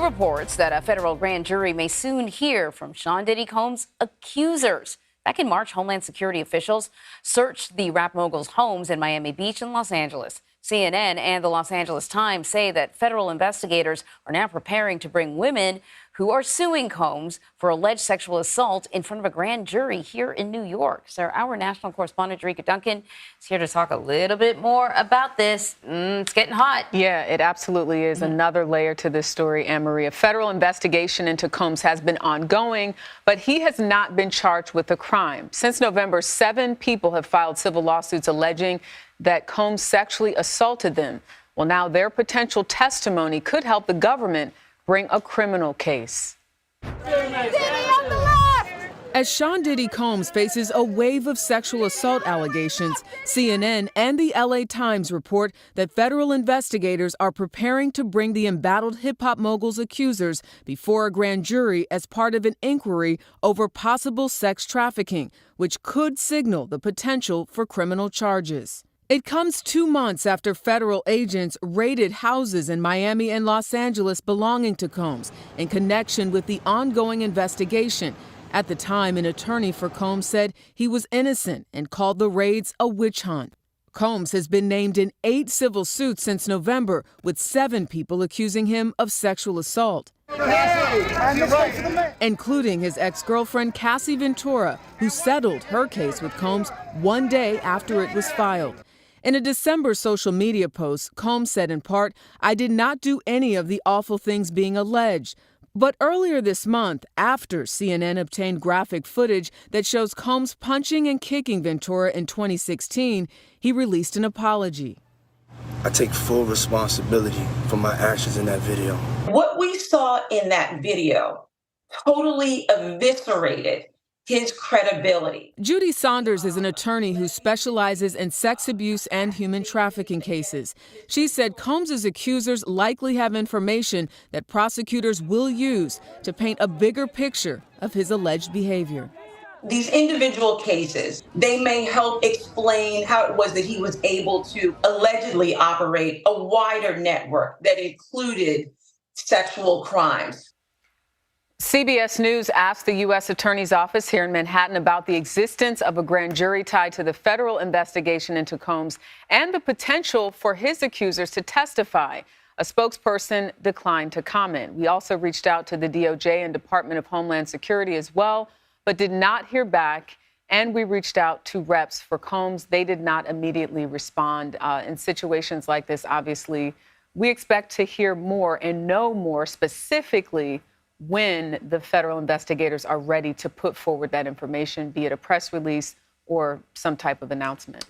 reports that a federal grand jury may soon hear from Sean Diddy Combs' accusers. Back in March, Homeland Security officials searched the rap mogul's homes in Miami Beach and Los Angeles. CNN and the Los Angeles Times say that federal investigators are now preparing to bring women who are suing Combs for alleged sexual assault in front of a grand jury here in New York. So our national correspondent, Jerika Duncan, is here to talk a little bit more about this. It's getting hot. Yeah, it absolutely is. Another layer to this story, Anne-Marie. A federal investigation into Combs has been ongoing, but he has not been charged with a crime. Since November, 7 people have filed civil lawsuits alleging that Combs sexually assaulted them. Well, now their potential testimony could help the government bring a criminal case. As Sean Diddy Combs faces a wave of sexual assault allegations, CNN and the LA Times report that federal investigators are preparing to bring the embattled hip-hop mogul's accusers before a grand jury as part of an inquiry over possible sex trafficking, which could signal the potential for criminal charges. It comes 2 months after federal agents raided houses in Miami and Los Angeles belonging to Combs in connection with the ongoing investigation. At the time, an attorney for Combs said he was innocent and called the raids a witch hunt. Combs has been named in 8 civil suits since November, with 7 people accusing him of sexual assault, including his ex-girlfriend Cassie Ventura, who settled her case with Combs 1 day after it was filed. In a December social media post, Combs said in part, "I did not do any of the awful things being alleged." But earlier this month, after CNN obtained graphic footage that shows Combs punching and kicking Ventura in 2016, he released an apology. I take full responsibility for my actions in that video. What we saw in that video totally eviscerated his credibility. Judy Saunders is an attorney who specializes in sex abuse and human trafficking cases. She said Combs' accusers likely have information that prosecutors will use to paint a bigger picture of his alleged behavior. These individual cases, they may help explain how it was that he was able to allegedly operate a wider network that included sexual crimes. CBS News asked the U.S. Attorney's Office here in Manhattan about the existence of a grand jury tied to the federal investigation into Combs and the potential for his accusers to testify. A spokesperson declined to comment. We also reached out to the DOJ and Department of Homeland Security as well, but did not hear back. And we reached out to reps for Combs. They did not immediately respond. In situations like this, obviously, we expect to hear more and know more specifically when the federal investigators are ready to put forward that information, be it a press release or some type of announcement.